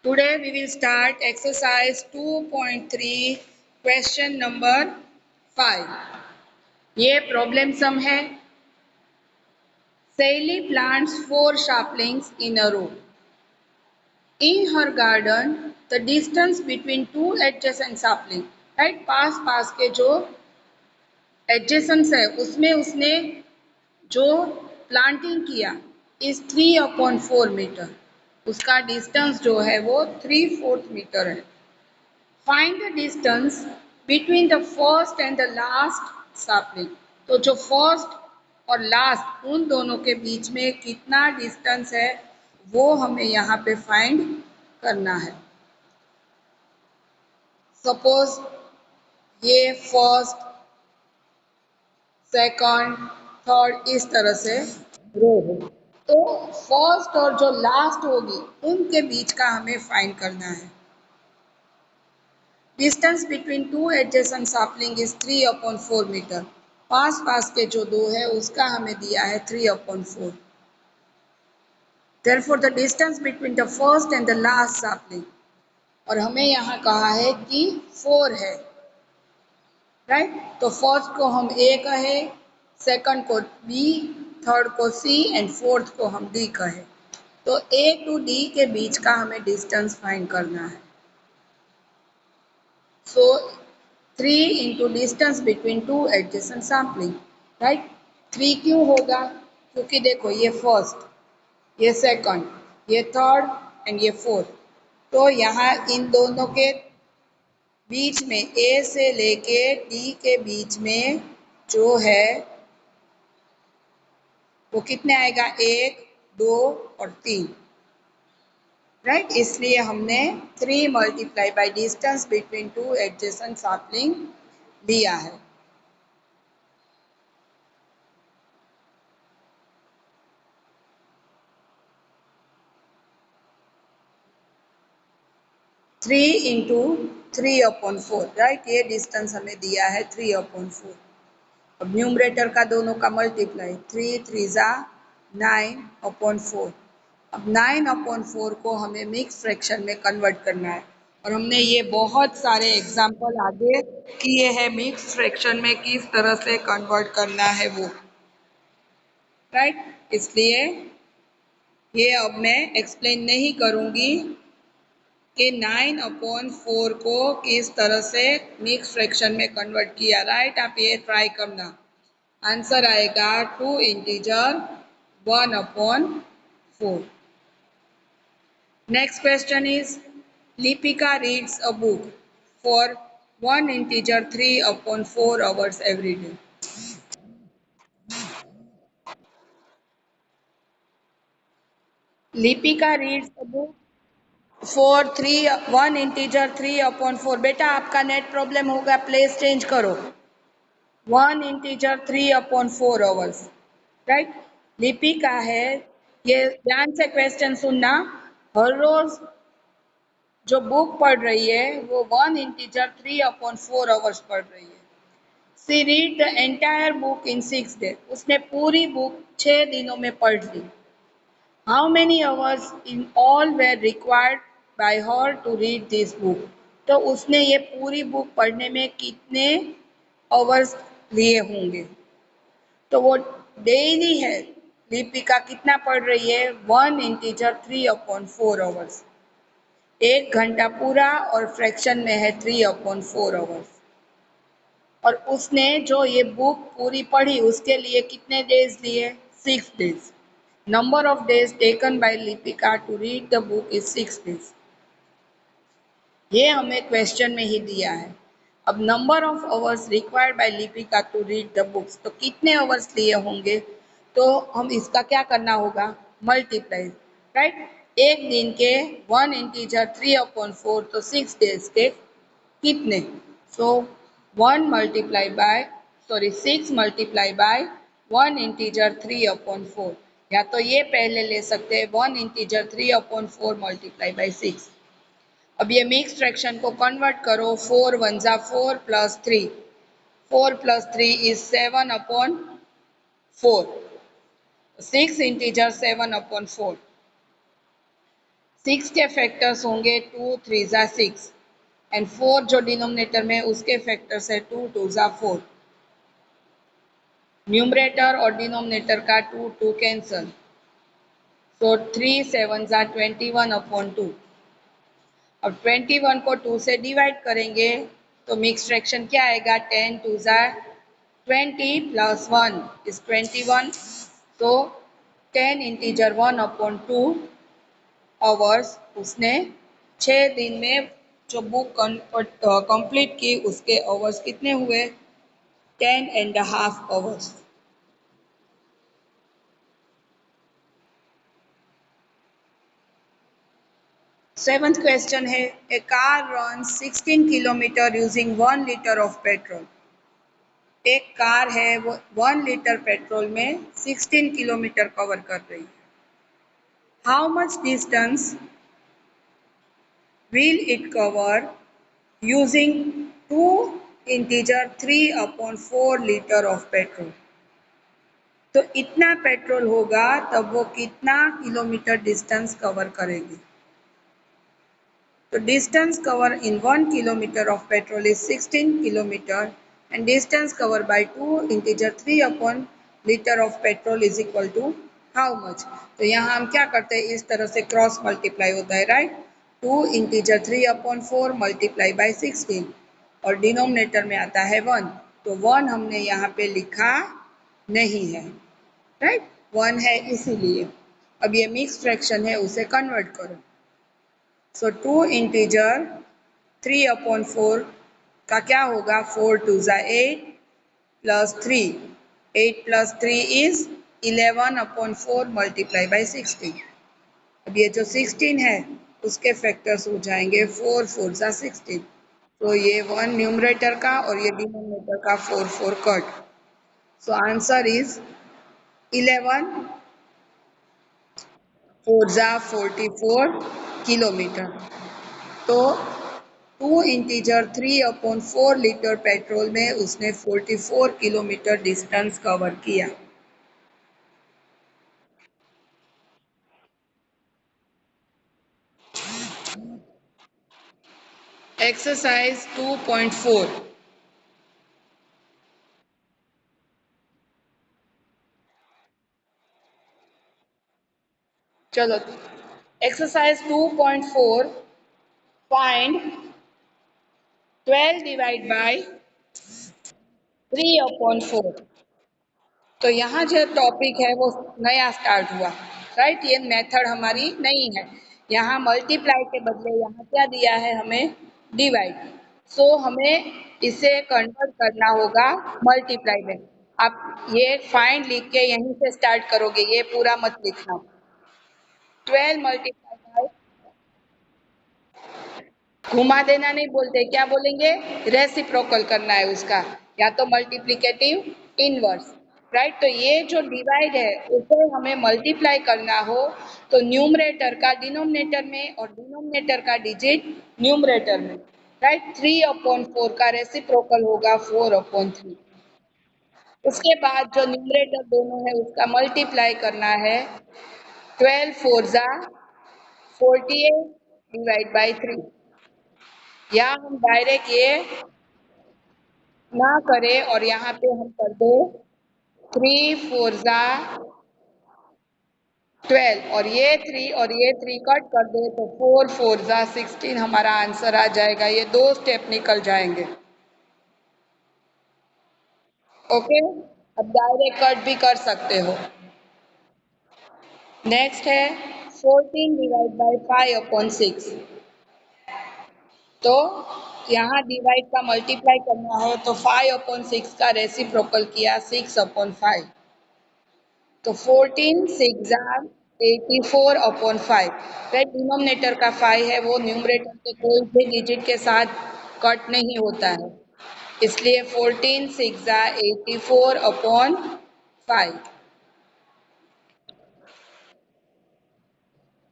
Today we will start exercise 2.3 question number 5. ये problem some है. Sally plants 4 saplings in a row. In her garden, the distance between two adjacent saplings, right, पास के जो adjacent है उसमें उसने जो planting किया इज 3/4 मीटर. उसका डिस्टेंस जो है वो 3/4 मीटर है. Find the distance between the first and the last sapling. तो जो फर्स्ट और लास्ट उन दोनों के बीच में कितना डिस्टेंस है वो हमें यहाँ पे फाइंड करना है. सपोज ये फर्स्ट, सेकंड, थर्ड इस तरह से रो हो, तो फर्स्ट और जो लास्ट होगी उनके बीच का हमें फाइंड करना है. Distance between two adjacent sapling is 3/4 metre. पास के जो दो है उसका हमें दिया है 3/4. Therefore the distance between the first and the last sapling, और हमें यहाँ कहा है कि 4 है, राइट. तो फर्स्ट को हम ए कहे, सेकंड को बी, थर्ड को सी एंड फोर्थ को हम डी कहे. तो ए टू डी के बीच का हमें डिस्टेंस फाइंड करना है. सो 3 into distance between two adjacent sapling, right. 3 क्यों होगा? क्योंकि देखो ये फर्स्ट, ये सेकंड, ये थर्ड एंड ये फोर्थ. तो यहाँ इन दोनों के बीच में ए से लेके डी के बीच में जो है वो कितने आएगा? 1, 2 और 3, राइट. इसलिए हमने 3 multiply by distance between two adjacent sapling लिया है. Three into 3/4, right. ये डिस्टेंस हमें दिया है 3/4. अब न्यूमरेटर का दोनों का मल्टीप्लाई, 3 3 जा 9/4. अब 9/4 को हमें मिक्स फ्रैक्शन में कन्वर्ट करना है, और हमने ये बहुत सारे एग्जाम्पल आगे किए हैं मिक्स फ्रैक्शन में किस तरह से कन्वर्ट करना है वो, राइट. इसलिए ये अब मैं एक्सप्लेन नहीं करूँगी कि 9/4 को किस तरह से मिक्स फ्रैक्शन में कन्वर्ट किया, राइट. आप ये ट्राई करना. आंसर आएगा 2 integer 1/4. Next question is Lipika reads a book for 1 integer 3/4 hours every day. Lipika reads a book for 1 integer 3/4. बेटा आपका नेट प्रॉब्लम होगा, प्लेस चेंज करो. 1 इंटीजर 3/4 आवर्स, राइट. लिपिका है, ये ध्यान से क्वेश्चन सुनना. हर रोज जो बुक पढ़ रही है वो 1 इंटीजर 3/4 आवर्स पढ़ रही है. She read the entire book in 6 days. उसने पूरी बुक 6 दिनों में पढ़ ली. How many hours in all were required by her to read this book. तो उसने ये पूरी बुक पढ़ने में कितने आवर्स लिए होंगे? तो वो डेली है, लिपिका कितना पढ़ रही है? 1 इंटीजर 3/4 आवर्स. 1 घंटा पूरा और फ्रैक्शन में है 3/4 आवर्स. और उसने जो ये बुक पूरी पढ़ी उसके लिए कितने डेज लिए? 6 days. Number of days taken by Lipika to read the book is 6 days. ये हमें क्वेश्चन में ही दिया है. अब number of hours required by Lipika to read the books, तो कितने आवर्स लिए होंगे? तो हम इसका क्या करना होगा? Multiply, right. एक दिन के 1 इंटीजर 3/4, तो 6 डेज के कितने? सो 1 multiply by 6 multiply by 1 integer 3/4, या तो ये पहले ले सकते हैं 1 इंटीजर 3/4 मल्टीप्लाई बाय 6. अब ये मिक्स फ्रैक्शन को कन्वर्ट करो. 4 1 जा 4 प्लस 3, 4 प्लस 3 इज 7/4. 6 इंटीजर 7/4. 6 के फैक्टर्स होंगे 2 3 ज़ा 6 एंड 4 जो डिनोमिनेटर में उसके फैक्टर्स है 2 2 ज़ा 4। न्यूमरेटर और डिनोमिनेटर का 2 2 कैंसल, तो 3 7 ज़ा 21 अपॉन 2। अब 21 को 2 से डिवाइड करेंगे तो मिक्स फ्रैक्शन क्या आएगा, 10 2 ज़ा 20 प्लस 1 इज 21। तो 10 इंटीजर 1 अपॉन 2 आवर्स उसने 6 दिन में जो बुक कंप्लीट की उसके आवर्स कितने हुए, 10.5 आवर्स। सेवंथ क्वेश्चन है, a car run 16 kilometre using 1 litre of petrol. एक कार है वो 1 लीटर पेट्रोल में 16 किलोमीटर कवर कर रही है। How much distance will it cover using 2 integer 3 upon 4 litre of petrol. तो इतना पेट्रोल होगा तब वो कितना किलोमीटर डिस्टेंस कवर करेगी। तो distance cover in 1 kilometer of petrol is 16 kilometer and distance covered by 2 integer 3 upon liter of petrol is equal to how much। तो यहाँ हम क्या करते हैं, इस तरह से क्रॉस मल्टीप्लाई होता है, right. 2 integer 3 upon 4 multiply by 16 और डिनोमिनेटर में आता है 1, तो 1 हमने यहाँ पे लिखा नहीं है, राइट। 1 है इसीलिए। अब ये मिक्स फ्रैक्शन है, उसे कन्वर्ट करो। सो 2 इंटीजर 3 अपॉन 4 का क्या होगा, 4 2 ज़ा 8 plus 3, 8 plus 3 is 11 upon 4 multiply by 16। अब ये जो 16 है उसके फैक्टर्स हो जाएंगे 4 4 ज़ा 16। तो ये 1 न्यूमरेटर का और ये डिनोमिनेटर का 4 4 कट। सो आंसर इज 11 4 ज़ा 44 किलोमीटर। तो 2 इंटीजर 3 अपॉन 4 लीटर पेट्रोल में उसने 44 किलोमीटर डिस्टेंस कवर किया। एक्सरसाइज 2.4। चलो, exercise 2.4, find 12 divide by 3 upon 4। तो यहाँ जो टॉपिक है वो नया स्टार्ट हुआ, राइट। ये मेथड हमारी नहीं है। यहाँ मल्टीप्लाई के बदले यहाँ क्या दिया है हमें, डिवाइड। सो हमें इसे कन्वर्ट करना होगा मल्टीप्लाई में। आप ये फाइंड लिख के यहीं से स्टार्ट करोगे, ये पूरा मत लिखना। 12 मल्टीप्लाई बाय, घुमा देना नहीं बोलते, क्या बोलेंगे, रेसिप्रोकल करना है उसका, या तो मल्टीप्लिकेटिव, इनवर्स, राइट। तो ये जो डिवाइड है उसे हमें मल्टीप्लाई करना हो तो न्यूमरेटर का डिनोमिनेटर में और डिनोमिनेटर का डिजिट न्यूमरेटर में, राइट। 3 अपॉन 4 का रेसिप्रोकल होगा 4 अपॉन 3। उसके बाद जो न्यूमरेटर दोनों है उसका मल्टीप्लाई करना है, 12 4 ज़ा 48 डिवाइड बाई 3। या हम डायरेक्ट ये ना करें और यहाँ पे हम कर दे 3 4 ज़ा 12 और ये 3 और ये 3 कट कर दे तो 4 4 ज़ा 16 हमारा आंसर आ जाएगा। ये दो स्टेप निकल जाएंगे, ओके। अब डायरेक्ट कट भी कर सकते हो। नेक्स्ट है 14 डिवाइड बाई 5 अपॉन 6। तो यहाँ डिवाइड का मल्टीप्लाई करना है तो 5 अपॉन 6 का रेसिप्रोकल किया 6 अपॉन 5, तो 14 6 ज़ा 84 अपॉन 5, राइट। डिनोमिनेटर का 5 है वो न्यूमरेटर के कोई भी डिजिट के साथ कट नहीं होता है, इसलिए 14 6 ज़ा 84 upon 5।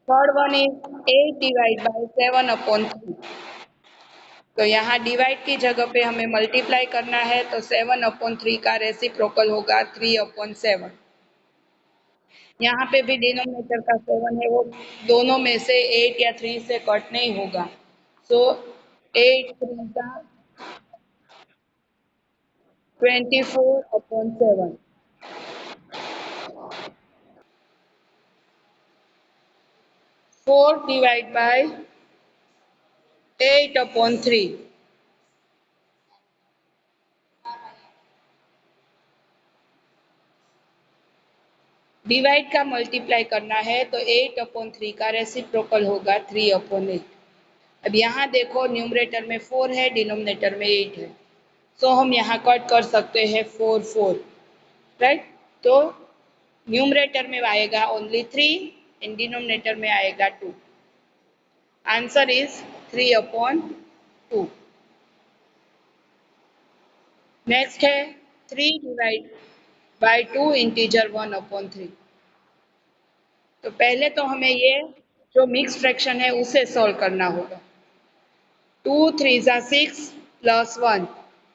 Third one is 8 divide by 7 upon 3। तो यहाँ डिवाइड की जगह पे हमें मल्टीप्लाई करना है तो 7 अपॉन 3 का रेसिप्रोकल होगा 3 अपॉन 7। यहाँ पे भी डिनोमिनेटर का 7 है, वो दोनों में से 8 या 3 से कट नहीं होगा। सो 8 3 का 24/7। 4 डिवाइड बाय 8/3। डिवाइड का मल्टीप्लाई करना है तो 8/3 का रेसिप्रोकल होगा 3/8। अब यहाँ देखो न्यूमरेटर में 4 है, डिनोमिनेटर में 8 है। सो हम यहाँ कट कर सकते हैं 4 4, राइट। तो न्यूमरेटर में आएगा ओनली 3 एंड डिनोमिनेटर में आएगा 2। Answer is 3/2। नेक्स्ट है 3 डिवाइड बाय 2 इंटीजर 1/3। तो पहले तो हमें ये जो मिक्स फ्रैक्शन है उसे सॉल्व करना होगा। 2 3 6 प्लस 1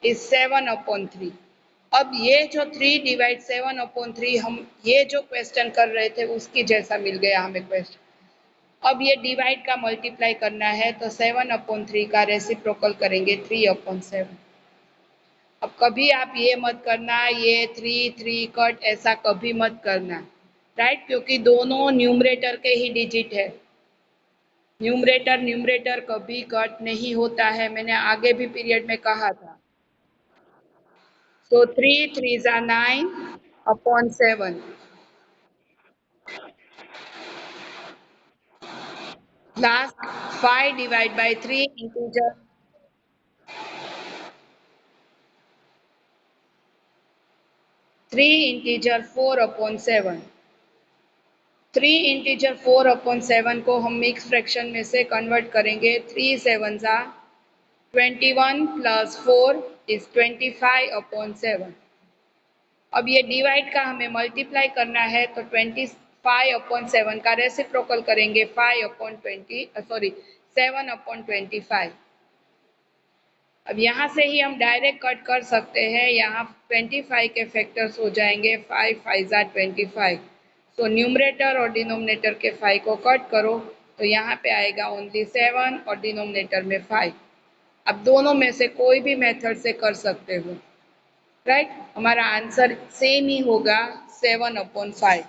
इज 7/3। अब ये जो 3 डिवाइड 7/3 हम ये जो क्वेश्चन कर रहे थे उसकी जैसा मिल गया हमें क्वेश्चन। अब ये डिवाइड का मल्टीप्लाई करना है तो 7/3 का रेसिप्रोकल करेंगे 3/7। अब कभी आप ये मत करना ये 3 3 कट ऐसा कभी मत करना, राइट, क्योंकि दोनों न्यूमरेटर के ही डिजिट है। न्यूमरेटर न्यूमरेटर कभी कट नहीं होता है, मैंने आगे भी पीरियड में कहा था। So 3 3s are 9/7. Last 5 divided by 3 integer 3 integer 4/7। 3 integer 4/7 को हम मिक्स फ्रैक्शन में से कन्वर्ट करेंगे। 3 7s are 21 प्लस 4 इज 25/7। अब ये डिवाइड का हमें मल्टीप्लाई करना है तो 25/7 का रेसिप्रोकल करेंगे 7/25। अब यहाँ से ही हम डायरेक्ट कट कर सकते हैं, यहाँ 25 के फैक्टर्स हो जाएंगे 5 5 25। तो न्यूमरेटर और डिनोमिनेटर के 5 को कट करो तो यहाँ पे आएगा ओनली 7 और डिनोमिनेटर में 5। अब दोनों में से कोई भी मेथड से कर सकते हो, राइट। हमारा आंसर सेम ही होगा 7/5।